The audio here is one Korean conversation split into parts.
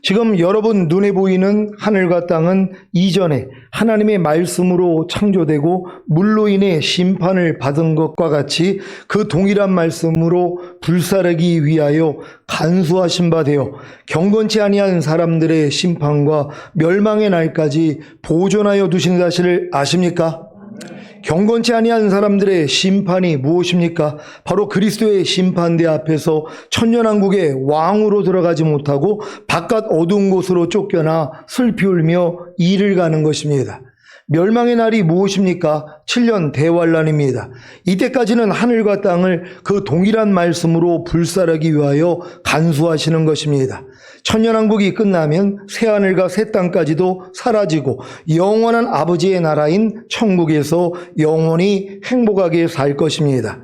지금 여러분 눈에 보이는 하늘과 땅은 이전에 하나님의 말씀으로 창조되고 물로 인해 심판을 받은 것과 같이 그 동일한 말씀으로 불사르기 위하여 간수하신 바 되어 경건치 아니한 사람들의 심판과 멸망의 날까지 보존하여 두신 사실을 아십니까? 경건치 아니한 사람들의 심판이 무엇입니까? 바로 그리스도의 심판대 앞에서 천년왕국의 왕으로 들어가지 못하고 바깥 어두운 곳으로 쫓겨나 슬피 울며 이를 가는 것입니다. 멸망의 날이 무엇입니까? 7년 대환란입니다. 이때까지는 하늘과 땅을 그 동일한 말씀으로 불사르기 위하여 간수하시는 것입니다. 천년왕국이 끝나면 새하늘과 새 땅까지도 사라지고 영원한 아버지의 나라인 천국에서 영원히 행복하게 살 것입니다.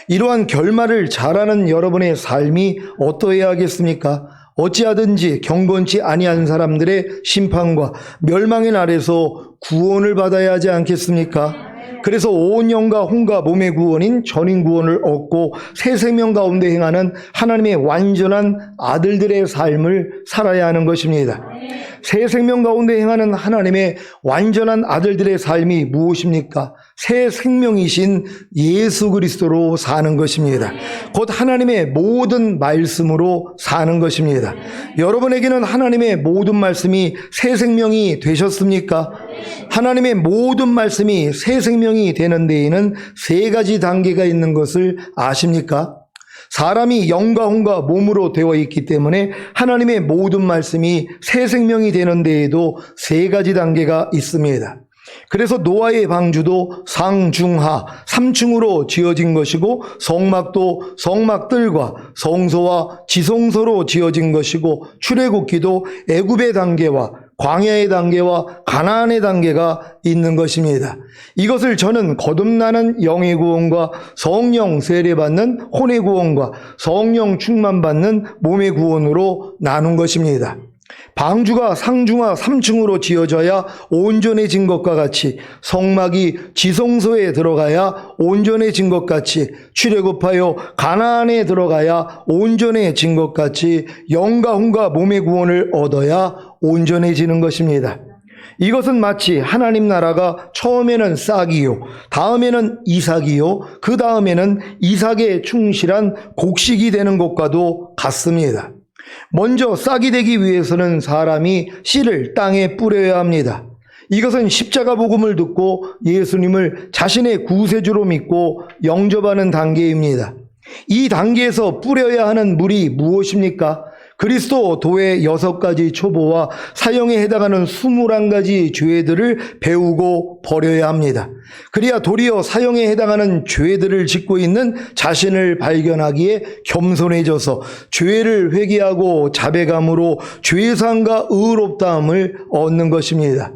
이러한 결말을 잘하는 여러분의 삶이 어떠해야 하겠습니까? 어찌하든지 경건치 아니한 사람들의 심판과 멸망의 날에서 구원을 받아야 하지 않겠습니까? 그래서 온 영과 혼과 몸의 구원인 전인 구원을 얻고 새 생명 가운데 행하는 하나님의 완전한 아들들의 삶을 살아야 하는 것입니다. 새 생명 가운데 행하는 하나님의 완전한 아들들의 삶이 무엇입니까? 새 생명이신 예수 그리스도로 사는 것입니다. 곧 하나님의 모든 말씀으로 사는 것입니다. 여러분에게는 하나님의 모든 말씀이 새 생명이 되셨습니까? 하나님의 모든 말씀이 새 생명이 되는 데에는 세 가지 단계가 있는 것을 아십니까? 사람이 영과 혼과 몸으로 되어 있기 때문에 하나님의 모든 말씀이 새 생명이 되는 데에도 세 가지 단계가 있습니다. 그래서 노아의 방주도 상중하 3층으로 지어진 것이고 성막도 성막들과 성소와 지성소로 지어진 것이고 출애굽기도 애굽의 단계와 광야의 단계와 가나안의 단계가 있는 것입니다. 이것을 저는 거듭나는 영의 구원과 성령 세례받는 혼의 구원과 성령 충만받는 몸의 구원으로 나눈 것입니다. 방주가 상중하 3층으로 지어져야 온전해진 것과 같이 성막이 지성소에 들어가야 온전해진 것 같이 출애굽하여 가나안에 들어가야 온전해진 것 같이 영과 혼과 몸의 구원을 얻어야 온전해지는 것입니다. 이것은 마치 하나님 나라가 처음에는 싹이요, 다음에는 이삭이요, 그 다음에는 이삭에 충실한 곡식이 되는 것과도 같습니다. 먼저 싹이 되기 위해서는 사람이 씨를 땅에 뿌려야 합니다. 이것은 십자가 복음을 듣고 예수님을 자신의 구세주로 믿고 영접하는 단계입니다. 이 단계에서 뿌려야 하는 물이 무엇입니까? 그리스도 도의 6가지 초보와 사형에 해당하는 21가지 죄들을 배우고 버려야 합니다. 그래야 도리어 사형에 해당하는 죄들을 짓고 있는 자신을 발견하기에 겸손해져서 죄를 회개하고 자배감으로 죄사함과 의롭다함을 얻는 것입니다.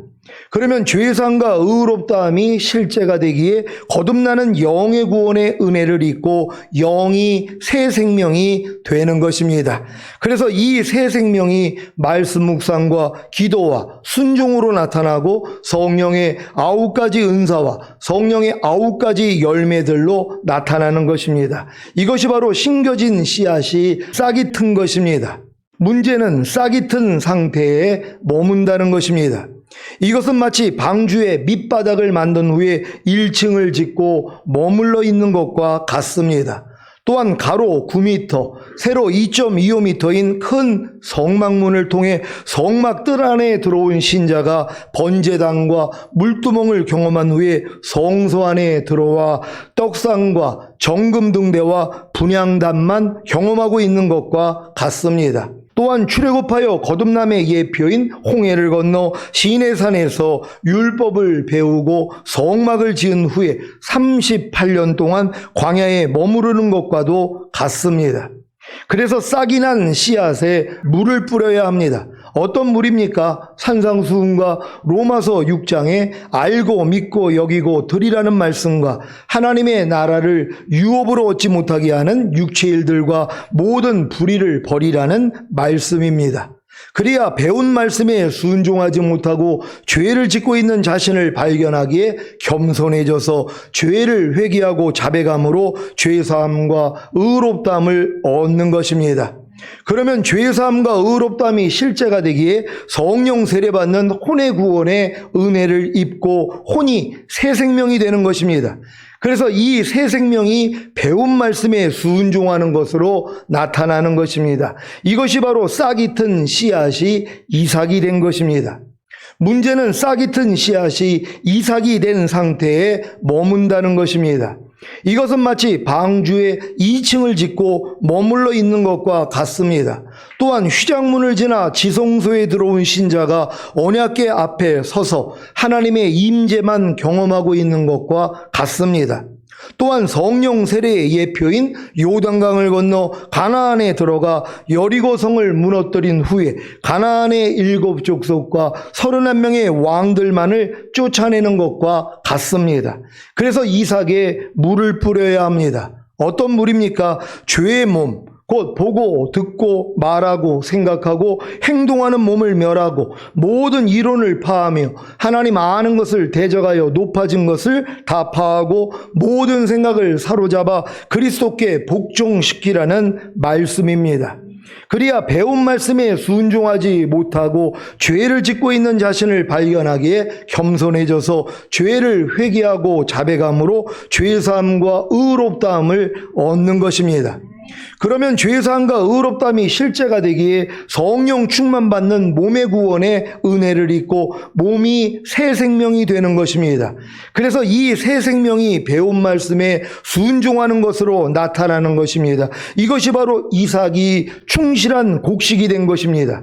그러면 죄사함과 의롭다함이 실제가 되기에 거듭나는 영의 구원의 은혜를 입고 영이 새 생명이 되는 것입니다. 그래서 이 새 생명이 말씀 묵상과 기도와 순종으로 나타나고 성령의 9가지 은사와 성령의 9가지 열매들로 나타나는 것입니다. 이것이 바로 심겨진 씨앗이 싹이 튼 것입니다. 문제는 싹이 튼 상태에 머문다는 것입니다. 이것은 마치 방주의 밑바닥을 만든 후에 1층을 짓고 머물러 있는 것과 같습니다. 또한 가로 9m, 세로 2.25m인 큰 성막문을 통해 성막 뜰 안에 들어온 신자가 번제단과 물두멍을 경험한 후에 성소 안에 들어와 떡상과 정금 등대와 분향단만 경험하고 있는 것과 같습니다. 또한 출애굽하여 거듭남의 예표인 홍해를 건너 시내산에서 율법을 배우고 성막을 지은 후에 38년 동안 광야에 머무르는 것과도 같습니다. 그래서 싹이 난 씨앗에 물을 뿌려야 합니다. 어떤 물입니까? 산상수훈과 로마서 6장에 알고 믿고 여기고 드리라는 말씀과 하나님의 나라를 유업으로 얻지 못하게 하는 육체의 일들과 모든 불의를 버리라는 말씀입니다. 그래야 배운 말씀에 순종하지 못하고 죄를 짓고 있는 자신을 발견하기에 겸손해져서 죄를 회개하고 자배감으로 죄사함과 의롭다함을 얻는 것입니다. 그러면 죄사함과 의롭다함이 실제가 되기에 성령 세례받는 혼의 구원의 은혜를 입고 혼이 새 생명이 되는 것입니다. 그래서 이 새 생명이 배운 말씀에 순종하는 것으로 나타나는 것입니다. 이것이 바로 싹이 튼 씨앗이 이삭이 된 것입니다. 문제는 싹이 튼 씨앗이 이삭이 된 상태에 머문다는 것입니다. 이것은 마치 방주에 2층을 짓고 머물러 있는 것과 같습니다. 또한 휘장문을 지나 지성소에 들어온 신자가 언약궤 앞에 서서 하나님의 임재만 경험하고 있는 것과 같습니다. 또한 성령 세례의 예표인 요단강을 건너 가나안에 들어가 여리고성을 무너뜨린 후에 가나안의 7족속과 31명의 왕들만을 쫓아내는 것과 같습니다. 그래서 이삭에 물을 뿌려야 합니다. 어떤 물입니까? 죄의 몸, 곧 보고 듣고 말하고 생각하고 행동하는 몸을 멸하고 모든 이론을 파하며 하나님 아는 것을 대적하여 높아진 것을 다 파하고 모든 생각을 사로잡아 그리스도께 복종시키라는 말씀입니다. 그리야 배운 말씀에 순종하지 못하고 죄를 짓고 있는 자신을 발견하기에 겸손해져서 죄를 회개하고 자백함으로 죄사함과 의롭다함을 얻는 것입니다. 그러면 죄사함과 의롭다함이 실제가 되기에 성령 충만받는 몸의 구원의 은혜를 입고 몸이 새 생명이 되는 것입니다. 그래서 이 새 생명이 배운 말씀에 순종하는 것으로 나타나는 것입니다. 이것이 바로 이삭이 충실한 곡식이 된 것입니다.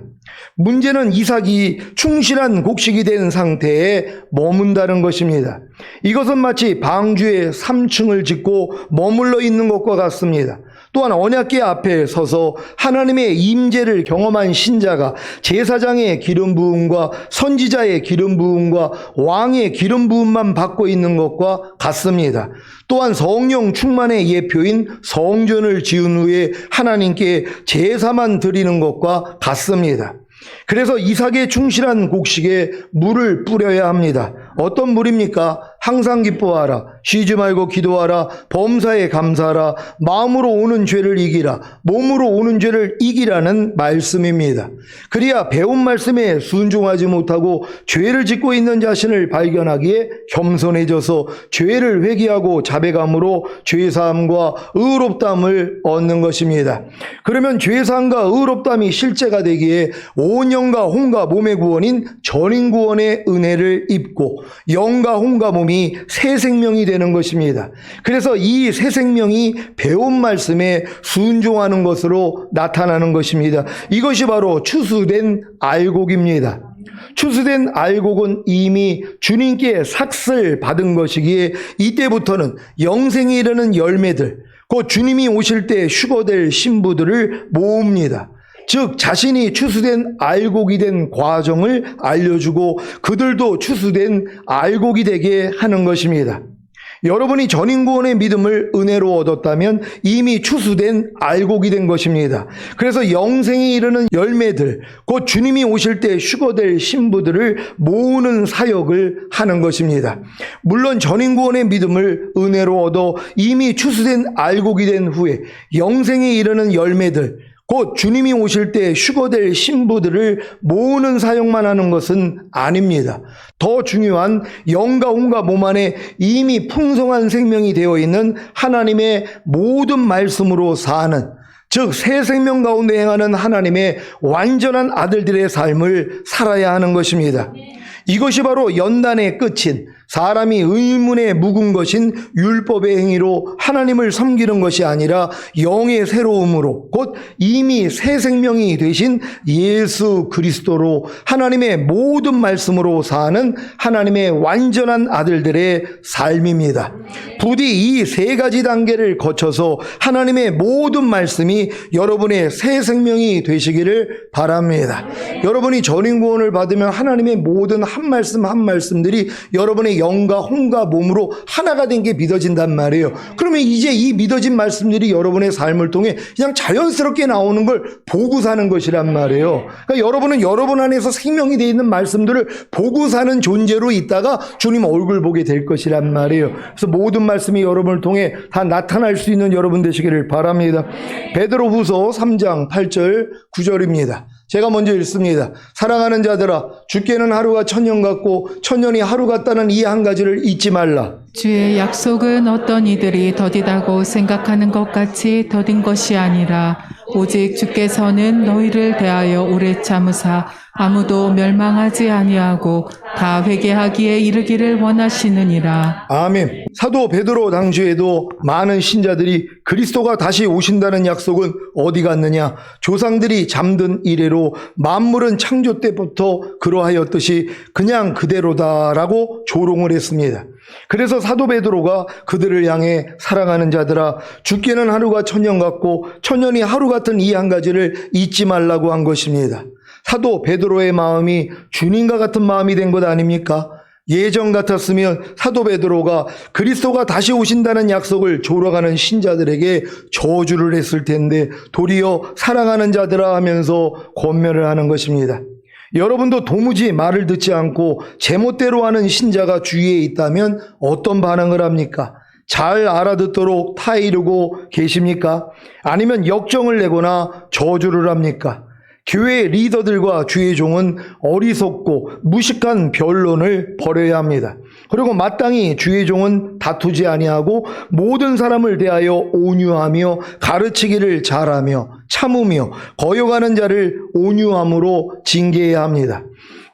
문제는 이삭이 충실한 곡식이 된 상태에 머문다는 것입니다. 이것은 마치 방주에 3층을 짓고 머물러 있는 것과 같습니다. 또한 언약궤 앞에 서서 하나님의 임재를 경험한 신자가 제사장의 기름 부음과 선지자의 기름 부음과 왕의 기름 부음만 받고 있는 것과 같습니다. 또한 성령 충만의 예표인 성전을 지은 후에 하나님께 제사만 드리는 것과 같습니다. 그래서 이삭의 충실한 곡식에 물을 뿌려야 합니다. 어떤 물입니까? 항상 기뻐하라, 쉬지 말고 기도하라, 범사에 감사하라, 마음으로 오는 죄를 이기라, 몸으로 오는 죄를 이기라는 말씀입니다. 그래야 배운 말씀에 순종하지 못하고 죄를 짓고 있는 자신을 발견하기에 겸손해져서 죄를 회개하고 자백함으로 죄사함과 의롭다함을 얻는 것입니다. 그러면 죄사함과 의롭다함이 실제가 되기에 온 영과 혼과 몸의 구원인 전인 구원의 은혜를 입고 영과 혼과 몸이 새 생명이 되는 것입니다. 그래서 이 새 생명이 배운 말씀에 순종하는 것으로 나타나는 것입니다. 이것이 바로 추수된 알곡입니다. 추수된 알곡은 이미 주님께 삭슬 받은 것이기에 이때부터는 영생에 이르는 열매들, 곧 주님이 오실 때 휴거될 신부들을 모읍니다. 즉 자신이 추수된 알곡이 된 과정을 알려주고 그들도 추수된 알곡이 되게 하는 것입니다. 여러분이 전인구원의 믿음을 은혜로 얻었다면 이미 추수된 알곡이 된 것입니다. 그래서 영생에 이르는 열매들, 곧 주님이 오실 때 휴거될 신부들을 모으는 사역을 하는 것입니다. 물론 전인구원의 믿음을 은혜로 얻어 이미 추수된 알곡이 된 후에 영생에 이르는 열매들, 곧 주님이 오실 때 휴거될 신부들을 모으는 사역만 하는 것은 아닙니다. 더 중요한 영과 혼과 몸 안에 이미 풍성한 생명이 되어 있는 하나님의 모든 말씀으로 사는, 즉 새 생명 가운데 행하는 하나님의 완전한 아들들의 삶을 살아야 하는 것입니다. 이것이 바로 연단의 끝인 사람이 의문에 묵은 것인 율법의 행위로 하나님을 섬기는 것이 아니라 영의 새로움으로 곧 이미 새 생명이 되신 예수 그리스도로 하나님의 모든 말씀으로 사는 하나님의 완전한 아들들의 삶입니다. 부디 이 세 가지 단계를 거쳐서 하나님의 모든 말씀이 여러분의 새 생명이 되시기를 바랍니다. 여러분이 전인구원을 받으면 하나님의 모든 한 말씀 한 말씀들이 여러분의 하나님의 영과 혼과 몸으로 하나가 된 게 믿어진단 말이에요. 그러면 이제 이 믿어진 말씀들이 여러분의 삶을 통해 그냥 자연스럽게 나오는 걸 보고 사는 것이란 말이에요. 그러니까 여러분은 여러분 안에서 생명이 되어 있는 말씀들을 보고 사는 존재로 있다가 주님 얼굴 보게 될 것이란 말이에요. 그래서 모든 말씀이 여러분을 통해 다 나타날 수 있는 여러분 되시기를 바랍니다. 베드로후서 3장 8절 9절입니다. 제가 먼저 읽습니다. 사랑하는 자들아, 주께는 하루가 천년 같고 천년이 하루 같다는 이 한 가지를 잊지 말라. 주의 약속은 어떤 이들이 더디다고 생각하는 것 같이 더딘 것이 아니라 오직 주께서는 너희를 대하여 오래 참으사 아무도 멸망하지 아니하고 다 회개하기에 이르기를 원하시느니라. 아멘. 사도 베드로 당시에도 많은 신자들이 그리스도가 다시 오신다는 약속은 어디 갔느냐, 조상들이 잠든 이래로 만물은 창조 때부터 그러하였듯이 그냥 그대로다라고 조롱을 했습니다. 그래서 사도 베드로가 그들을 향해 사랑하는 자들아, 주께는 하루가 천년 같고 천년이 하루 같은 이 한 가지를 잊지 말라고 한 것입니다. 사도 베드로의 마음이 주님과 같은 마음이 된 것 아닙니까? 예전 같았으면 사도 베드로가 그리스도가 다시 오신다는 약속을 조롱하는 신자들에게 저주를 했을 텐데 도리어 사랑하는 자들아 하면서 권면을 하는 것입니다. 여러분도 도무지 말을 듣지 않고 제멋대로 하는 신자가 주위에 있다면 어떤 반응을 합니까? 잘 알아듣도록 타이르고 계십니까? 아니면 역정을 내거나 저주를 합니까? 교회 리더들과 주의 종은 어리석고 무식한 변론을 벌여야 합니다. 그리고 마땅히 주의 종은 다투지 아니하고 모든 사람을 대하여 온유하며 가르치기를 잘하며 참으며 거역하는 자를 온유함으로 징계해야 합니다.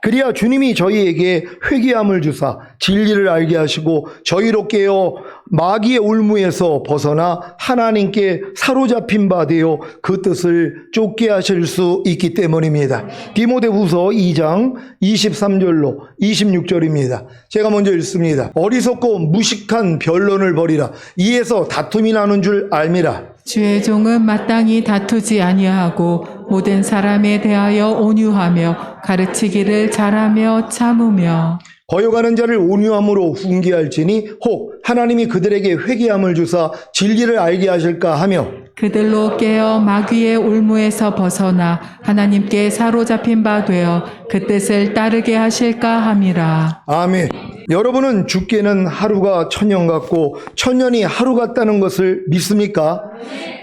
그리야 주님이 저희에게 회개함을 주사 진리를 알게 하시고 저희로 깨어 마귀의 올무에서 벗어나 하나님께 사로잡힌 바 되어 그 뜻을 쫓게 하실 수 있기 때문입니다. 디모데후서 2장 23절로 26절입니다. 제가 먼저 읽습니다. 어리석고 무식한 변론을 벌이라. 이에서 다툼이 나는 줄 알미라. 주의 종은 마땅히 다투지 아니하고 모든 사람에 대하여 온유하며 가르치기를 잘하며 참으며 거역하는 자를 온유함으로 훈계할지니 혹 하나님이 그들에게 회개함을 주사 진리를 알게 하실까 하며 그들로 깨어 마귀의 올무에서 벗어나 하나님께 사로잡힌 바 되어 그 뜻을 따르게 하실까 함이라. 아멘. 여러분은 주께는 하루가 천년 같고 천년이 하루 같다는 것을 믿습니까?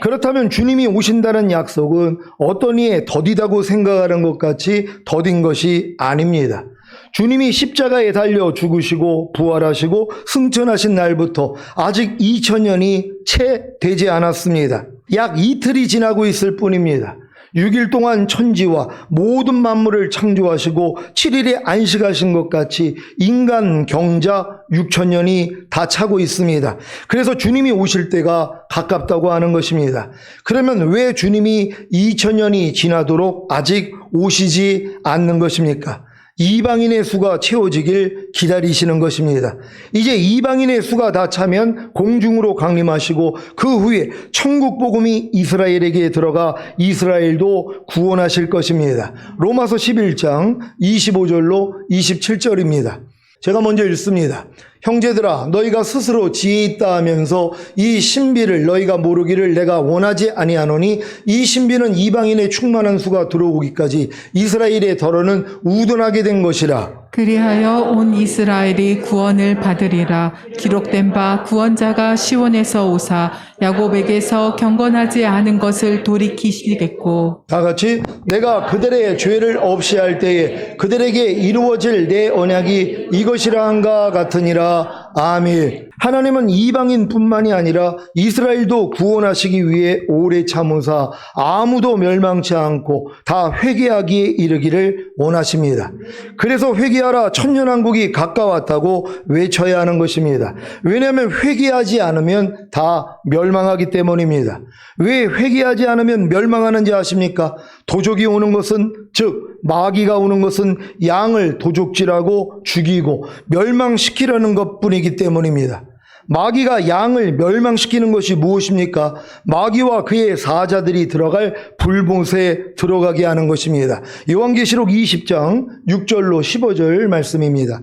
그렇다면 주님이 오신다는 약속은 어떤 이에 더디다고 생각하는 것 같이 더딘 것이 아닙니다. 주님이 십자가에 달려 죽으시고 부활하시고 승천하신 날부터 아직 2000년이 채 되지 않았습니다. 약 이틀이 지나고 있을 뿐입니다. 6일 동안 천지와 모든 만물을 창조하시고 7일에 안식하신 것 같이 인간 경자 6000년이 다 차고 있습니다. 그래서 주님이 오실 때가 가깝다고 하는 것입니다. 그러면 왜 주님이 2000년이 지나도록 아직 오시지 않는 것입니까? 이방인의 수가 채워지길 기다리시는 것입니다. 이제 이방인의 수가 다 차면 공중으로 강림하시고 그 후에 천국 복음이 이스라엘에게 들어가 이스라엘도 구원하실 것입니다. 로마서 11장 25절로 27절입니다. 제가 먼저 읽습니다. 형제들아, 너희가 스스로 지혜 있다 하면서 이 신비를 너희가 모르기를 내가 원하지 아니하노니 이 신비는 이방인의 충만한 수가 들어오기까지 이스라엘의 덜어는 우둔하게 된 것이라. 그리하여 온 이스라엘이 구원을 받으리라. 기록된 바 구원자가 시온에서 오사 야곱에게서 경건하지 않은 것을 돌이키시겠고 다 같이 내가 그들의 죄를 없이 할 때에 그들에게 이루어질 내 언약이 이것이라 한가 같으니라. 아멘. 하나님은 이방인뿐만이 아니라 이스라엘도 구원하시기 위해 오래 참으사 아무도 멸망치 않고 다 회개하기에 이르기를 원하십니다. 그래서 회개하라 천년왕국이 가까웠다고 외쳐야 하는 것입니다. 왜냐하면 회개하지 않으면 다 멸망하기 때문입니다. 왜 회개하지 않으면 멸망하는지 아십니까? 도적이 오는 것은 즉 마귀가 오는 것은 양을 도적질하고 죽이고 멸망시키려는 것뿐이기 때문입니다. 마귀가 양을 멸망시키는 것이 무엇입니까? 마귀와 그의 사자들이 들어갈 불못에 들어가게 하는 것입니다. 요한계시록 20장 6절로 15절 말씀입니다.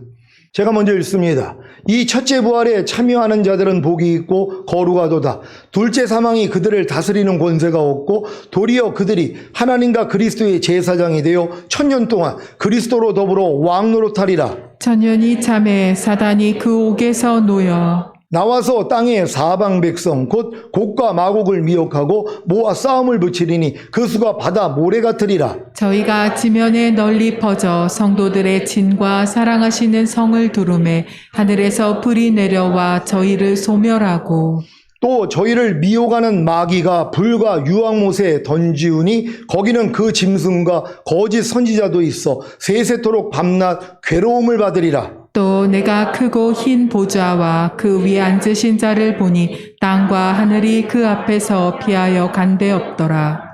제가 먼저 읽습니다. 이 첫째 부활에 참여하는 자들은 복이 있고 거룩하도다. 둘째 사망이 그들을 다스리는 권세가 없고 도리어 그들이 하나님과 그리스도의 제사장이 되어 천년 동안 그리스도로 더불어 왕노릇하리라. 천년이 참에 사단이 그 옥에서 놓여 나와서 땅의 사방 백성 곧 곡과 마곡을 미혹하고 모아 싸움을 붙이리니 그 수가 바다 모래 같으리라. 저희가 지면에 널리 퍼져 성도들의 진과 사랑하시는 성을 두루매 하늘에서 불이 내려와 저희를 소멸하고 또 저희를 미혹하는 마귀가 불과 유황못에 던지우니 거기는 그 짐승과 거짓 선지자도 있어 세세토록 밤낮 괴로움을 받으리라. 또 내가 크고 흰 보좌와 그 위에 앉으신 자를 보니 땅과 하늘이 그 앞에서 피하여 간데 없더라.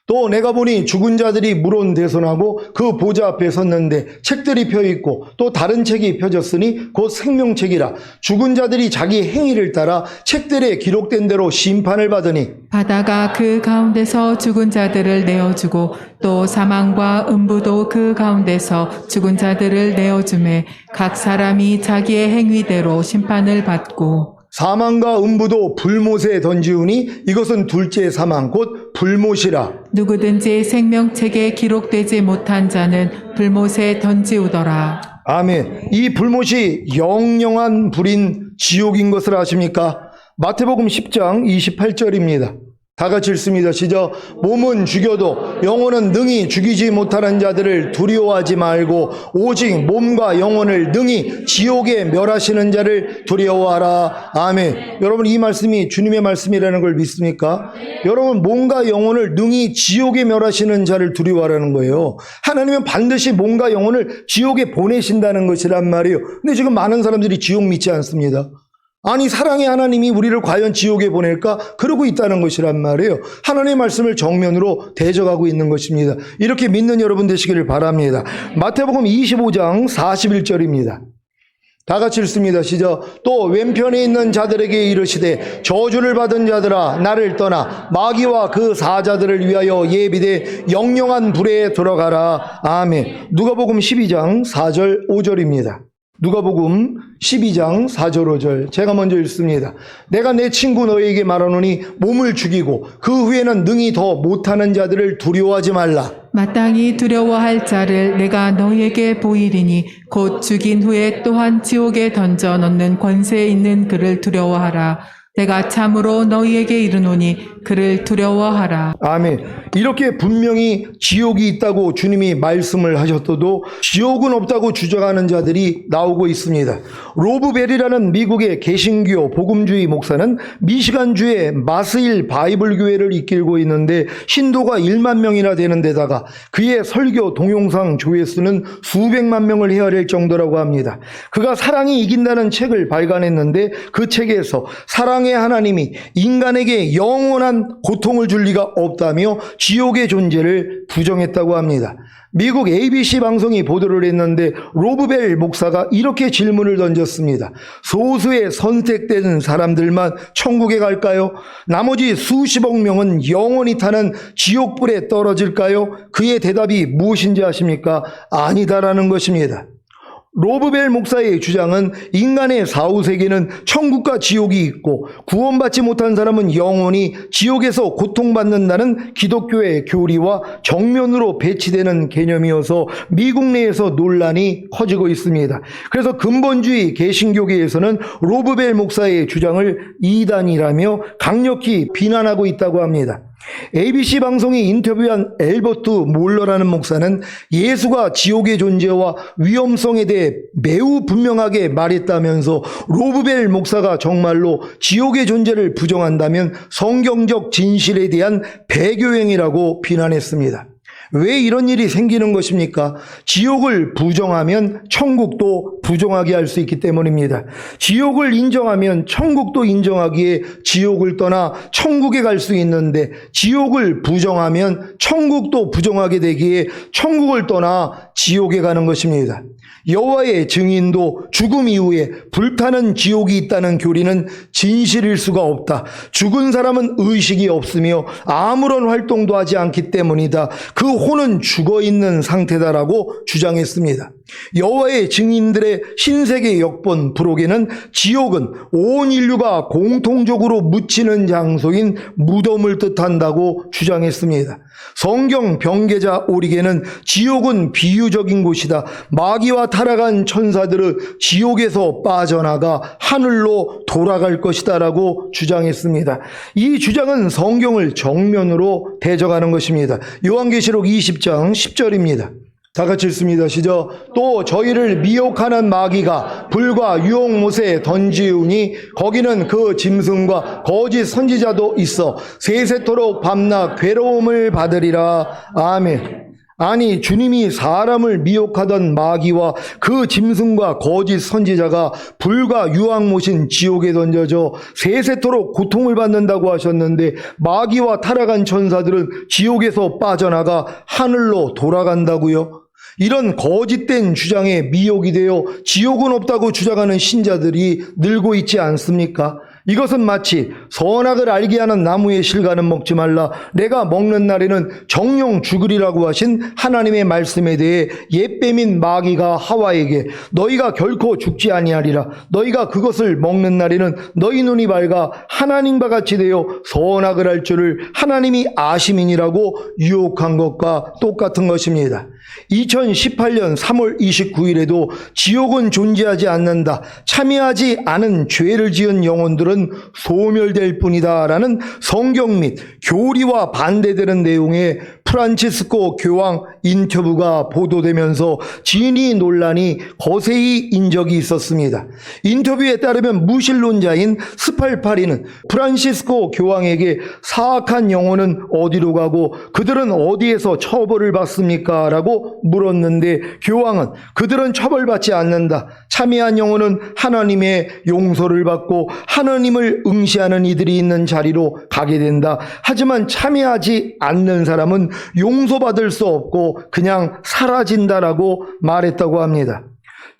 또 내가 보니 죽은 자들이 물온대손하고 그 보좌 앞에 섰는데 책들이 펴있고 또 다른 책이 펴졌으니 곧 생명책이라. 죽은 자들이 자기 행위를 따라 책들에 기록된 대로 심판을 받으니 바다가 그 가운데서 죽은 자들을 내어주고 또 사망과 음부도 그 가운데서 죽은 자들을 내어주매 각 사람이 자기의 행위대로 심판을 받고 사망과 음부도 불못에 던지우니 이것은 둘째 사망 곧 불못이라. 누구든지 생명책에 기록되지 못한 자는 불못에 던지우더라. 아멘. 이 불못이 영영한 불인 지옥인 것을 아십니까? 마태복음 10장 28절입니다. 다 같이 읽습니다. 시작. 몸은 죽여도 영혼은 능히 죽이지 못하는 자들을 두려워하지 말고 오직 몸과 영혼을 능히 지옥에 멸하시는 자를 두려워하라. 아멘. 여러분, 이 말씀이 주님의 말씀이라는 걸 믿습니까? 여러분, 몸과 영혼을 능히 지옥에 멸하시는 자를 두려워하라는 거예요. 하나님은 반드시 몸과 영혼을 지옥에 보내신다는 것이란 말이에요. 근데 지금 많은 사람들이 지옥 믿지 않습니다. 아니, 사랑의 하나님이 우리를 과연 지옥에 보낼까? 그러고 있다는 것이란 말이에요. 하나님의 말씀을 정면으로 대적하고 있는 것입니다. 이렇게 믿는 여러분 되시기를 바랍니다. 마태복음 25장 41절입니다. 다 같이 읽습니다. 시작. 또 왼편에 있는 자들에게 이르시되 저주를 받은 자들아 나를 떠나 마귀와 그 사자들을 위하여 예비돼 영영한 불에 들어가라. 아멘. 누가복음 12장 4절 5절입니다. 누가복음 12장 4절 5절 제가 먼저 읽습니다. 내가 내 친구 너희에게 말하노니 몸을 죽이고 그 후에는 능히 더 못하는 자들을 두려워하지 말라. 마땅히 두려워할 자를 내가 너희에게 보이리니 곧 죽인 후에 또한 지옥에 던져 넣는 권세 있는 그를 두려워하라. 내가 참으로 너희에게 이르노니 그를 두려워하라. 아멘. 이렇게 분명히 지옥이 있다고 주님이 말씀을 하셨어도 지옥은 없다고 주장하는 자들이 나오고 있습니다. 로브 벨이라는 미국의 개신교 복음주의 목사는 미시간주의 마스힐 바이블 교회를 이끌고 있는데 신도가 1만 명이나 되는 데다가 그의 설교 동영상 조회수는 수백만 명을 헤아릴 정도라고 합니다. 그가 사랑이 이긴다는 책을 발간했는데 그 책에서 사랑의 하나님이 인간에게 영원한 고통을 줄 리가 없다며 지옥의 존재를 부정했다고 합니다. 미국 ABC 방송이 보도를 했는데 로브벨 목사가 이렇게 질문을 던졌습니다. 소수의 선택된 사람들만 천국에 갈까요? 나머지 수십억 명은 영원히 타는 지옥불에 떨어질까요? 그의 대답이 무엇인지 아십니까? 아니다라는 것입니다. 로브벨 목사의 주장은 인간의 사후세계는 천국과 지옥이 있고 구원받지 못한 사람은 영원히 지옥에서 고통받는다는 기독교의 교리와 정면으로 배치되는 개념이어서 미국 내에서 논란이 커지고 있습니다. 그래서 근본주의 개신교계에서는 로브벨 목사의 주장을 이단이라며 강력히 비난하고 있다고 합니다. ABC 방송이 인터뷰한 엘버트 몰러라는 목사는 예수가 지옥의 존재와 위험성에 대해 매우 분명하게 말했다면서 로브벨 목사가 정말로 지옥의 존재를 부정한다면 성경적 진실에 대한 배교행위라고 비난했습니다. 왜 이런 일이 생기는 것입니까? 지옥을 부정하면 천국도 부정하게 할 수 있기 때문입니다. 지옥을 인정하면 천국도 인정하기에 지옥을 떠나 천국에 갈 수 있는데 지옥을 부정하면 천국도 부정하게 되기에 천국을 떠나 지옥에 가는 것입니다. 여호와의 증인도 죽음 이후에 불타는 지옥이 있다는 교리는 진실일 수가 없다. 죽은 사람은 의식이 없으며 아무런 활동도 하지 않기 때문이다. 그 혼은 죽어있는 상태다라고 주장했습니다. 여호와의 증인들의 신세계 역본 부록에는 지옥은 온 인류가 공통적으로 묻히는 장소인 무덤을 뜻한다고 주장했습니다. 성경 병계자 오리게는 지옥은 비유적인 곳이다. 마귀와 타락한 천사들은 지옥에서 빠져나가 하늘로 돌아갈 것이다 라고 주장했습니다. 이 주장은 성경을 정면으로 대적하는 것입니다. 요한계시록 20장 10절입니다. 다 같이 읽습니다. 시작. 또 저희를 미혹하는 마귀가 불과 유혹못에 던지우니 거기는 그 짐승과 거짓 선지자도 있어 세세토록 밤낮 괴로움을 받으리라. 아멘. 아니, 주님이 사람을 미혹하던 마귀와 그 짐승과 거짓 선지자가 불과 유황못인 지옥에 던져져 세세토록 고통을 받는다고 하셨는데, 마귀와 타락한 천사들은 지옥에서 빠져나가 하늘로 돌아간다고요? 이런 거짓된 주장에 미혹이 되어 지옥은 없다고 주장하는 신자들이 늘고 있지 않습니까? 이것은 마치 선악을 알게 하는 나무의 실과는 먹지 말라, 내가 먹는 날에는 정령 죽으리라고 하신 하나님의 말씀에 대해 옛뱀인 마귀가 하와에게 너희가 결코 죽지 아니하리라, 너희가 그것을 먹는 날에는 너희 눈이 밝아 하나님과 같이 되어 선악을 알 줄을 하나님이 아심이니라고 유혹한 것과 똑같은 것입니다. 2018년 3월 29일에도 지옥은 존재하지 않는다, 참여하지 않은 죄를 지은 영혼들은 소멸될 뿐이다 라는 성경 및 교리와 반대되는 내용의 프란치스코 교황 인터뷰가 보도되면서 진위 논란이 거세게 인 적이 있었습니다. 인터뷰에 따르면 무신론자인 스팔파리는 프란치스코 교황에게 사악한 영혼은 어디로 가고 그들은 어디에서 처벌을 받습니까? 라고 물었는데, 교황은 그들은 처벌받지 않는다, 참여한 영혼은 하나님의 용서를 받고 하나님을 응시하는 이들이 있는 자리로 가게 된다, 하지만 참여하지 않는 사람은 용서받을 수 없고 그냥 사라진다라고 말했다고 합니다.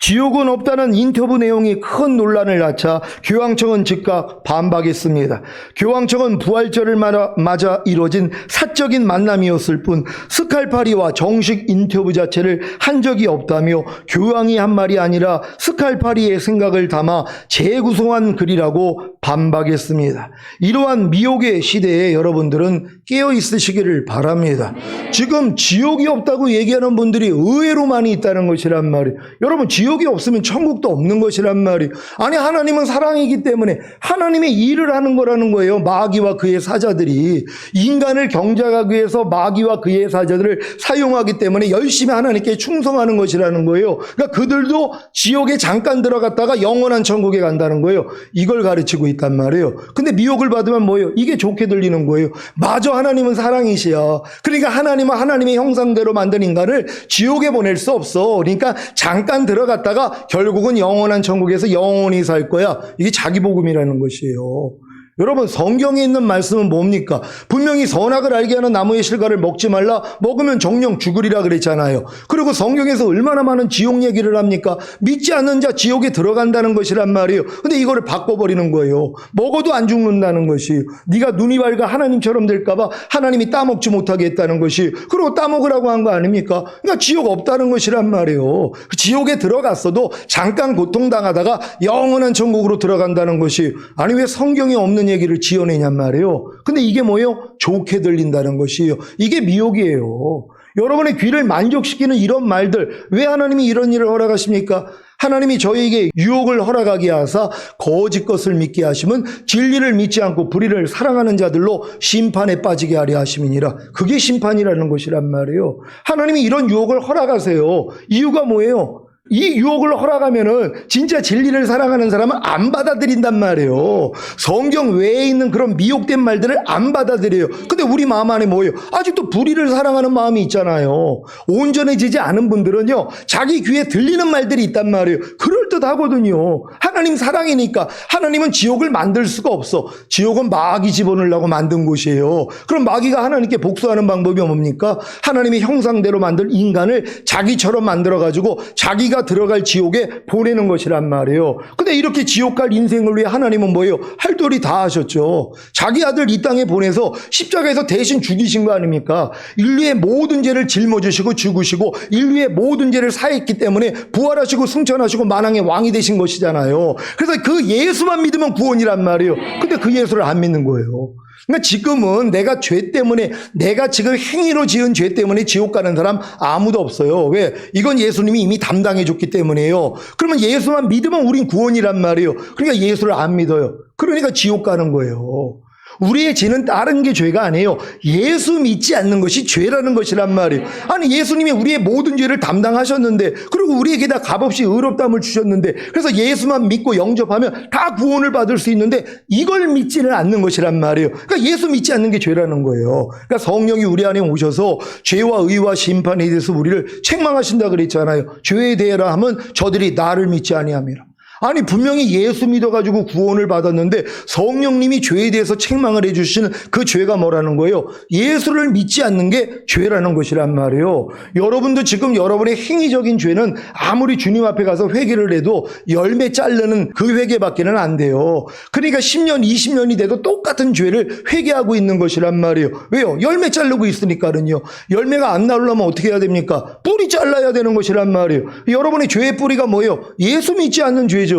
지옥은 없다는 인터뷰 내용이 큰 논란을 낳자 교황청은 즉각 반박했습니다. 교황청은 부활절을 맞아 이뤄진 사적인 만남이었을 뿐 스칼파리와 정식 인터뷰 자체를 한 적이 없다며, 교황이 한 말이 아니라 스칼파리의 생각을 담아 재구성한 글이라고 반박했습니다. 이러한 미혹의 시대에 여러분들은 깨어 있으시기를 바랍니다. 지금 지옥이 없다고 얘기하는 분들이 의외로 많이 있다는 것이란 말이에요. 여러분, 지옥이 없으면 천국도 없는 것이란 말이에요. 아니, 하나님은 사랑이기 때문에 하나님의 일을 하는 거라는 거예요. 마귀와 그의 사자들이 인간을 경작하기 위해서 마귀와 그의 사자들을 사용하기 때문에 열심히 하나님께 충성하는 것이라는 거예요. 그러니까 그들도 지옥에 잠깐 들어갔다가 영원한 천국에 간다는 거예요. 이걸 가르치고 있단 말이에요. 근데 미혹을 받으면 뭐예요? 이게 좋게 들리는 거예요. 맞아, 하나님은 사랑이시야. 그러니까 하나님은 하나님의 형상대로 만든 인간을 지옥에 보낼 수 없어. 그러니까 잠깐 들어갔다가 결국은 영원한 천국에서 영원히 살 거야. 이게 자기 복음이라는 것이에요. 여러분, 성경에 있는 말씀은 뭡니까? 분명히 선악을 알게 하는 나무의 실과를 먹지 말라, 먹으면 정령 죽으리라 그랬잖아요. 그리고 성경에서 얼마나 많은 지옥 얘기를 합니까? 믿지 않는 자 지옥에 들어간다는 것이란 말이에요. 근데 이거를 바꿔버리는 거예요. 먹어도 안 죽는다는 것이, 네가 눈이 밝아 하나님처럼 될까 봐 하나님이 따먹지 못하게 했다는 것이, 그리고 따먹으라고 한 거 아닙니까? 그러니까 지옥 없다는 것이란 말이에요. 지옥에 들어갔어도 잠깐 고통당하다가 영원한 천국으로 들어간다는 것이, 아니 왜 성경에 없는 얘기를 지어내냔 말이에요. 근데 이게 뭐예요? 좋게 들린다는 것이에요. 이게 미혹이에요. 여러분의 귀를 만족시키는 이런 말들, 왜 하나님이 이런 일을 허락하십니까? 하나님이 저희에게 유혹을 허락하게 하사 거짓 것을 믿게 하시면 진리를 믿지 않고 불의를 사랑하는 자들로 심판에 빠지게 하려 하심이니라. 그게 심판이라는 것이란 말이에요. 하나님이 이런 유혹을 허락하세요. 이유가 뭐예요? 이 유혹을 허락하면은 진짜 진리를 사랑하는 사람은 안 받아들인단 말이에요. 성경 외에 있는 그런 미혹된 말들을 안 받아들여요. 근데 우리 마음 안에 뭐예요? 아직도 불의를 사랑하는 마음이 있잖아요. 온전해지지 않은 분들은요, 자기 귀에 들리는 말들이 있단 말이에요. 그럴 그럴듯하거든요. 하나님 사랑이니까. 하나님은 지옥을 만들 수가 없어. 지옥은 마귀 집어넣으려고 만든 곳이에요. 그럼 마귀가 하나님께 복수하는 방법이 뭡니까? 하나님의 형상대로 만들 인간을 자기처럼 만들어가지고 자기가 들어갈 지옥에 보내는 것이란 말이에요. 근데 이렇게 지옥 갈 인생을 위해 하나님은 뭐예요? 할 도리 다 하셨죠. 자기 아들 이 땅에 보내서 십자가에서 대신 죽이신 거 아닙니까? 인류의 모든 죄를 짊어지시고 죽으시고 인류의 모든 죄를 사했기 때문에 부활하시고 승천하시고 만왕의 왕이 되신 것이잖아요. 그래서 그 예수만 믿으면 구원이란 말이에요. 근데 그 예수를 안 믿는 거예요. 그러니까 지금은 내가 죄 때문에, 내가 지금 행위로 지은 죄 때문에 지옥 가는 사람 아무도 없어요. 왜? 이건 예수님이 이미 담당해 줬기 때문에요. 그러면 예수만 믿으면 우린 구원이란 말이에요. 그러니까 예수를 안 믿어요. 그러니까 지옥 가는 거예요. 우리의 죄는 다른 게 죄가 아니에요. 예수 믿지 않는 것이 죄라는 것이란 말이에요. 아니, 예수님이 우리의 모든 죄를 담당하셨는데, 그리고 우리에게 다 값없이 의롭다함을 주셨는데, 그래서 예수만 믿고 영접하면 다 구원을 받을 수 있는데, 이걸 믿지는 않는 것이란 말이에요. 그러니까 예수 믿지 않는 게 죄라는 거예요. 그러니까 성령이 우리 안에 오셔서 죄와 의와 심판에 대해서 우리를 책망하신다 그랬잖아요. 죄에 대해라 하면 저들이 나를 믿지 아니함이라. 아니, 분명히 예수 믿어가지고 구원을 받았는데 성령님이 죄에 대해서 책망을 해주시는 그 죄가 뭐라는 거예요? 예수를 믿지 않는 게 죄라는 것이란 말이에요. 여러분도 지금 여러분의 행위적인 죄는 아무리 주님 앞에 가서 회개를 해도 열매 자르는 그 회개밖에는 안 돼요. 그러니까 10년, 20년이 돼도 똑같은 죄를 회개하고 있는 것이란 말이에요. 왜요? 열매 자르고 있으니까는요. 열매가 안 나오려면 어떻게 해야 됩니까? 뿌리 잘라야 되는 것이란 말이에요. 여러분의 죄의 뿌리가 뭐예요? 예수 믿지 않는 죄죠.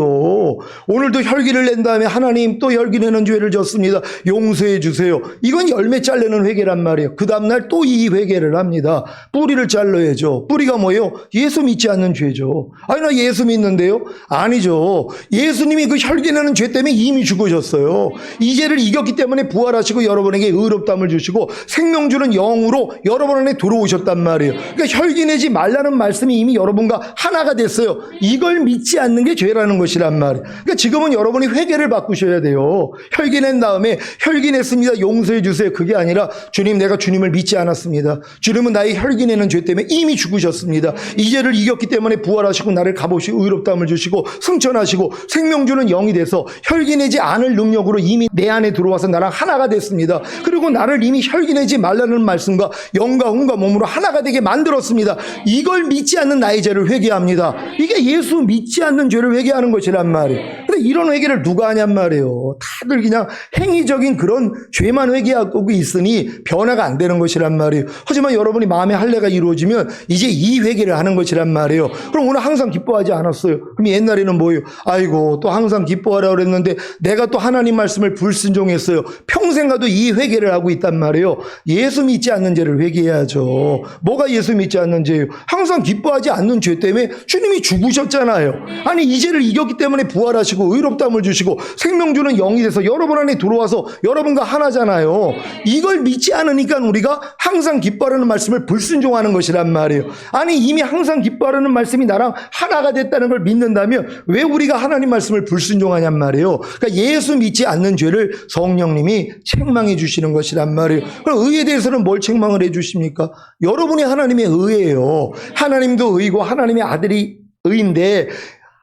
오늘도 혈기를 낸 다음에 하나님 또 혈기 내는 죄를 졌습니다. 용서해 주세요. 이건 열매 자르는 회개란 말이에요. 그 다음날 또 이 회개를 합니다. 뿌리를 잘라야죠. 뿌리가 뭐예요? 예수 믿지 않는 죄죠. 아니, 나 예수 믿는데요? 아니죠. 예수님이 그 혈기 내는 죄 때문에 이미 죽으셨어요. 이 죄를 이겼기 때문에 부활하시고 여러분에게 의롭다함을 주시고 생명 주는 영으로 여러분 안에 들어오셨단 말이에요. 그러니까 혈기 내지 말라는 말씀이 이미 여러분과 하나가 됐어요. 이걸 믿지 않는 게 죄라는 것이란 말이에요. 그러니까 지금은 여러분이 회개를 바꾸셔야 돼요. 혈기 낸 다음에 혈기 냈습니다. 용서해 주세요. 그게 아니라 주님, 내가 주님을 믿지 않았습니다. 주님은 나의 혈기 내는 죄 때문에 이미 죽으셨습니다. 이 죄를 이겼기 때문에 부활하시고 나를 값없이 의롭다함을 주시고 승천하시고 생명 주는 영이 돼서 혈기 내지 않을 능력으로 이미 내 안에 들어와서 나랑 하나가 됐습니다. 그리고 나를 이미 혈기 내지 말라는 말씀과 영과 혼과 몸으로 하나가 되게 만들었습니다. 이걸 믿지 않는 나의 죄를 회개합니다. 이게 예수 믿지 않는 죄를 회개하는 것이란 말이에요. 근데 이런 회개를 누가 하냔 말이에요. 다들 그냥 행위적인 그런 죄만 회개하고 있으니 변화가 안 되는 것이란 말이에요. 하지만 여러분이 마음의 할례가 이루어지면 이제 이 회개를 하는 것이란 말이에요. 그럼 오늘 항상 기뻐하지 않았어요. 그럼 옛날에는 뭐예요? 아이고, 또 항상 기뻐하라고 그랬는데 내가 또 하나님 말씀을 불순종했어요. 평생 가도 이 회개를 하고 있단 말이에요. 예수 믿지 않는 죄를 회개해야죠. 뭐가 예수 믿지 않는 죄예요? 항상 기뻐하지 않는 죄 때문에 주님이 죽으셨잖아요. 아니, 이 죄를 이겼기 때문에 부활하시고 의롭다함을 주시고 생명 주는 영이 돼서 여러분 안에 들어와서 여러분과 하나잖아요. 이걸 믿지 않으니까 우리가 항상 기뻐하는 말씀을 불순종하는 것이란 말이에요. 아니, 이미 항상 기뻐하는 말씀이 나랑 하나가 됐다는 걸 믿는다면 왜 우리가 하나님 말씀을 불순종하냔 말이에요. 그러니까 예수 믿지 않는 죄를 성령님이 책망해 주시는 것이란 말이에요. 그럼 의에 대해서는 뭘 책망을 해 주십니까? 여러분이 하나님의 의예요. 하나님도 의고 하나님의 아들이 의인데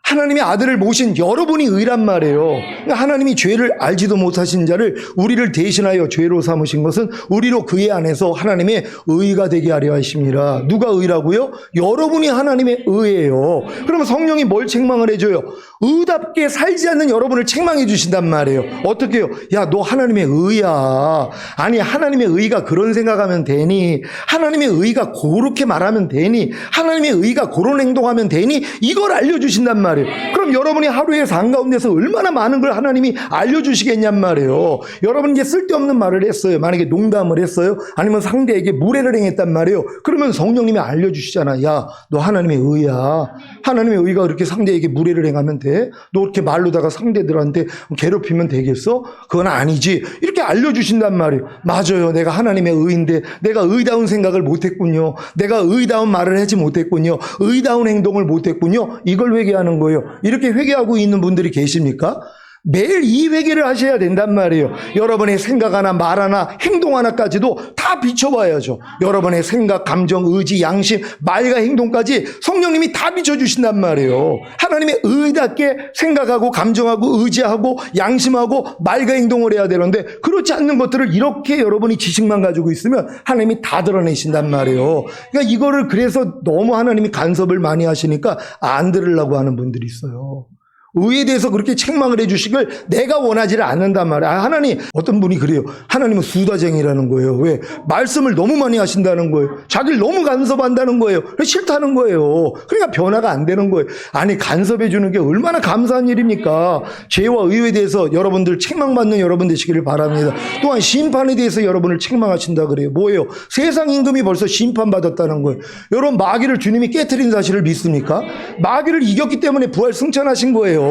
하나님의 아들을 모신 여러분이 의란 말이에요. 그러니까 하나님이 죄를 알지도 못하신 자를 우리를 대신하여 죄로 삼으신 것은 우리로 그의 안에서 하나님의 의가 되게 하려 하심이라. 누가 의라고요? 여러분이 하나님의 의예요. 그러면 성령이 뭘 책망을 해줘요? 의답게 살지 않는 여러분을 책망해 주신단 말이에요. 어떻게 해요? 야, 너 하나님의 의야. 아니, 하나님의 의가 그런 생각하면 되니? 하나님의 의가 그렇게 말하면 되니? 하나님의 의가 그런 행동하면 되니? 이걸 알려주신단 말이에요. 그럼 여러분이 하루의 삶 가운데서 얼마나 많은 걸 하나님이 알려주시겠냔 말이에요. 여러분 이제 쓸데없는 말을 했어요. 만약에 농담을 했어요. 아니면 상대에게 무례를 행했단 말이에요. 그러면 성령님이 알려주시잖아. 야, 너 하나님의 의야. 하나님의 의가 그렇게 상대에게 무례를 행하면 돼? 너 그렇게 말로다가 상대들한테 괴롭히면 되겠어? 그건 아니지. 이렇게 알려주신단 말이에요. 맞아요. 내가 하나님의 의인데 내가 의다운 생각을 못했군요. 내가 의다운 말을 하지 못했군요. 의다운 행동을 못했군요. 이걸 회개하는 거예요. 이렇게 회개하고 있는 분들이 계십니까? 매일 이 회개를 하셔야 된단 말이에요. 여러분의 생각 하나, 말 하나, 행동 하나까지도 다 비춰봐야죠. 여러분의 생각, 감정, 의지, 양심, 말과 행동까지 성령님이 다 비춰주신단 말이에요. 하나님의 의답게 생각하고 감정하고 의지하고 양심하고 말과 행동을 해야 되는데 그렇지 않는 것들을 이렇게 여러분이 지식만 가지고 있으면 하나님이 다 드러내신단 말이에요. 그러니까 이거를 그래서 너무 하나님이 간섭을 많이 하시니까 안 들으려고 하는 분들이 있어요. 의에 대해서 그렇게 책망을 해주시길 내가 원하지를 않는단 말이야. 하나님, 어떤 분이 그래요. 하나님은 수다쟁이라는 거예요. 왜? 말씀을 너무 많이 하신다는 거예요. 자기를 너무 간섭한다는 거예요. 싫다는 거예요. 그러니까 변화가 안 되는 거예요. 아니, 간섭해 주는 게 얼마나 감사한 일입니까? 죄와 의에 대해서 여러분들 책망받는 여러분 되시기를 바랍니다. 또한 심판에 대해서 여러분을 책망하신다 그래요. 뭐예요? 세상 임금이 벌써 심판받았다는 거예요. 여러분, 마귀를 주님이 깨트린 사실을 믿습니까? 마귀를 이겼기 때문에 부활 승천하신 거예요.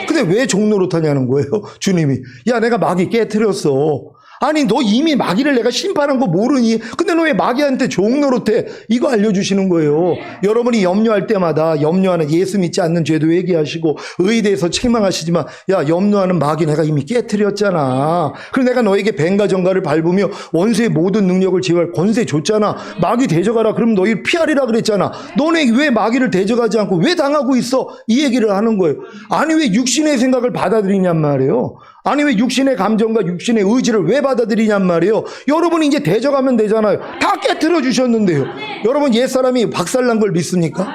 근데 왜 종노릇하냐는 거예요. 주님이. 야, 내가 마귀 깨트렸어. 아니, 너 이미 마귀를 내가 심판한 거 모르니? 근데 너 왜 마귀한테 종노릇해? 이거 알려주시는 거예요. 여러분이 염려할 때마다 염려하는 예수 믿지 않는 죄도 얘기하시고 의에 대해서 책망하시지만 야, 염려하는 마귀 내가 이미 깨트렸잖아. 그래서 내가 너에게 뱀과 정갈을 밟으며 원수의 모든 능력을 제어할 권세 줬잖아. 마귀 대적하라. 그럼 너희 피하리라 그랬잖아. 너네 왜 마귀를 대적하지 않고 왜 당하고 있어? 이 얘기를 하는 거예요. 아니, 왜 육신의 생각을 받아들이냔 말이에요. 아니, 왜 육신의 감정과 육신의 의지를 왜 받아들이냔 말이에요. 여러분이 이제 대적하면 되잖아요. 다 깨트려 주셨는데요. 여러분, 옛사람이 박살난 걸 믿습니까?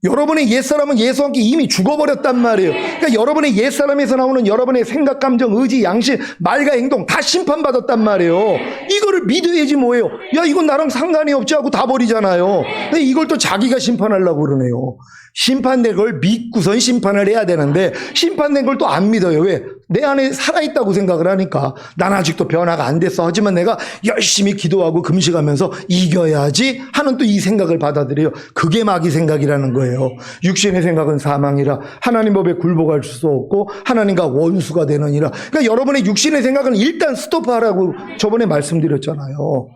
여러분의 옛사람은 예수와 함께 이미 죽어버렸단 말이에요. 그러니까 여러분의 옛사람에서 나오는 여러분의 생각, 감정, 의지, 양심, 말과 행동 다 심판받았단 말이에요. 이거를 믿어야지 뭐예요. 야, 이건 나랑 상관이 없지 하고 다 버리잖아요. 근데 이걸 또 자기가 심판하려고 그러네요. 심판된 걸 믿고선 심판을 해야 되는데 심판된 걸 또 안 믿어요. 왜? 내 안에 살아있다고 생각을 하니까 난 아직도 변화가 안 됐어. 하지만 내가 열심히 기도하고 금식하면서 이겨야지 하는 또 이 생각을 받아들여요. 그게 마귀 생각이라는 거예요. 육신의 생각은 사망이라 하나님 법에 굴복할 수 없고 하나님과 원수가 되느니라. 그러니까 여러분의 육신의 생각은 일단 스톱하라고 저번에 말씀드렸잖아요.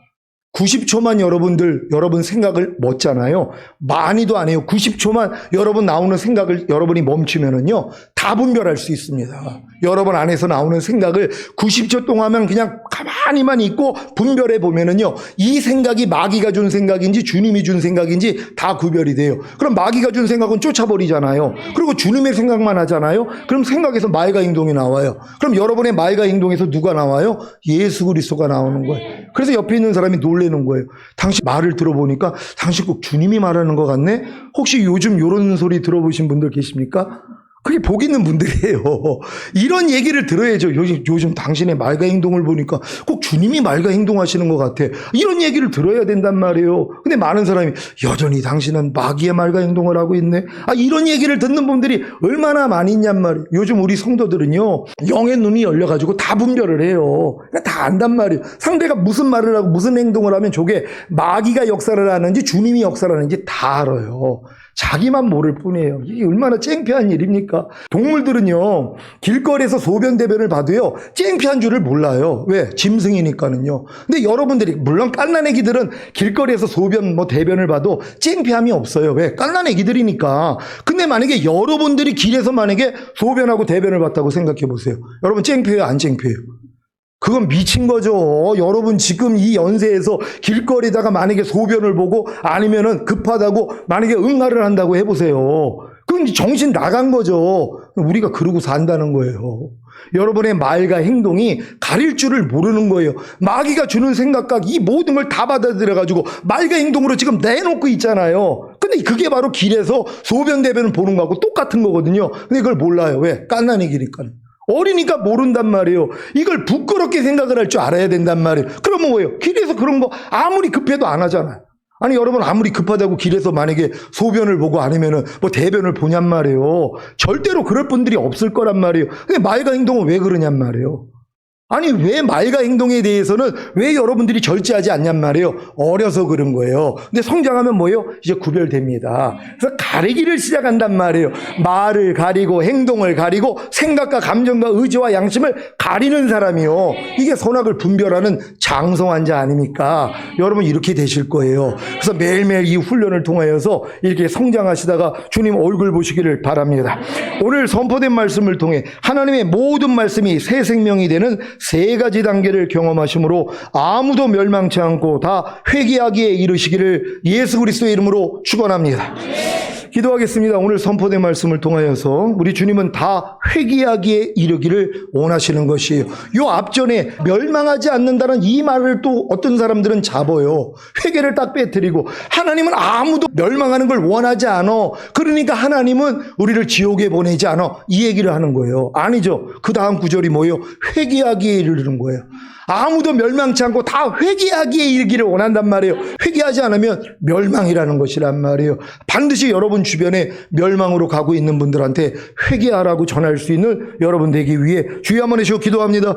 90초만 여러분 생각을 멈잖아요. 많이도 안 해요. 90초만 여러분 나오는 생각을 여러분이 멈추면은요, 다 분별할 수 있습니다. 여러분 안에서 나오는 생각을 90초 동안만 그냥 가만히만 있고 분별해 보면은요, 이 생각이 마귀가 준 생각인지 주님이 준 생각인지 다 구별이 돼요. 그럼 마귀가 준 생각은 쫓아버리잖아요. 그리고 주님의 생각만 하잖아요. 그럼 생각에서 말과 행동이 나와요. 그럼 여러분의 말과 행동에서 누가 나와요? 예수 그리스도가 나오는 거예요. 그래서 옆에 있는 사람이 놀라는 거예요. 당신 말을 들어보니까 당신 꼭 주님이 말하는 것 같네? 혹시 요즘 이런 소리 들어보신 분들 계십니까? 그게 복 있는 분들이에요. 이런 얘기를 들어야죠. 요즘 당신의 말과 행동을 보니까 꼭 주님이 말과 행동하시는 것 같아. 이런 얘기를 들어야 된단 말이에요. 근데 많은 사람이 여전히 당신은 마귀의 말과 행동을 하고 있네. 이런 얘기를 듣는 분들이 얼마나 많이 있냔 말이에요. 요즘 우리 성도들은요, 영의 눈이 열려가지고 다 분별을 해요. 다 안단 말이에요. 상대가 무슨 말을 하고 무슨 행동을 하면 저게 마귀가 역사를 하는지 주님이 역사를 하는지 다 알아요. 자기만 모를 뿐이에요. 이게 얼마나 창피한 일입니까? 동물들은요, 길거리에서 소변 대변을 봐도요, 창피한 줄을 몰라요. 왜? 짐승이니까는요. 근데 여러분들이, 물론 갓난 애기들은 길거리에서 소변 대변을 봐도 창피함이 없어요. 왜? 갓난 애기들이니까. 근데 만약에 여러분들이 길에서 만약에 소변하고 대변을 봤다고 생각해 보세요. 여러분 창피해요? 안 창피해요? 그건 미친 거죠. 여러분 지금 이 연세에서 길거리다가 만약에 소변을 보고 아니면은 급하다고 만약에 응가를 한다고 해보세요. 그건 정신 나간 거죠. 우리가 그러고 산다는 거예요. 여러분의 말과 행동이 가릴 줄을 모르는 거예요. 마귀가 주는 생각과 이 모든 걸 다 받아들여가지고 말과 행동으로 지금 내놓고 있잖아요. 근데 그게 바로 길에서 소변 대변을 보는 거하고 똑같은 거거든요. 근데 그걸 몰라요. 왜? 갓난애기니까. 어리니까 모른단 말이에요. 이걸 부끄럽게 생각을 할 줄 알아야 된단 말이에요. 그러면 뭐예요? 길에서 그런 거 아무리 급해도 안 하잖아요. 아니, 여러분 아무리 급하다고 길에서 만약에 소변을 보고 아니면은 대변을 보냔 말이에요. 절대로 그럴 분들이 없을 거란 말이에요. 근데 말과 행동은 왜 그러냔 말이에요. 아니 왜 말과 행동에 대해서는 왜 여러분들이 절제하지 않냔 말이에요. 어려서 그런 거예요. 근데 성장하면 뭐예요? 이제 구별됩니다. 그래서 가리기를 시작한단 말이에요. 말을 가리고 행동을 가리고 생각과 감정과 의지와 양심을 가리는 사람이요. 이게 선악을 분별하는 장성한 자 아닙니까? 여러분 이렇게 되실 거예요. 그래서 매일매일 이 훈련을 통하여서 이렇게 성장하시다가 주님 얼굴 보시기를 바랍니다. 오늘 선포된 말씀을 통해 하나님의 모든 말씀이 새 생명이 되는 세 가지 단계를 경험하심으로 아무도 멸망치 않고 다 회개하기에 이르시기를 예수 그리스도의 이름으로 축원합니다. 기도하겠습니다. 오늘 선포된 말씀을 통하여서 우리 주님은 다 회개하기에 이르기를 원하시는 것이에요. 요 앞전에 멸망하지 않는다는 이 말을 또 어떤 사람들은 잡아요. 회개를 딱 빼뜨리고 하나님은 아무도 멸망하는 걸 원하지 않아. 그러니까 하나님은 우리를 지옥에 보내지 않아. 이 얘기를 하는 거예요. 아니죠. 그 다음 구절이 뭐예요? 회개하기에 이르는 거예요. 아무도 멸망치 않고 다 회개하기에 이르기를 원한단 말이에요. 회개하지 않으면 멸망이라는 것이란 말이에요. 반드시 여러분 주변에 멸망으로 가고 있는 분들한테 회개하라고 전할 수 있는 여러분 되기 위해 주여 한번 해주시고 기도합니다.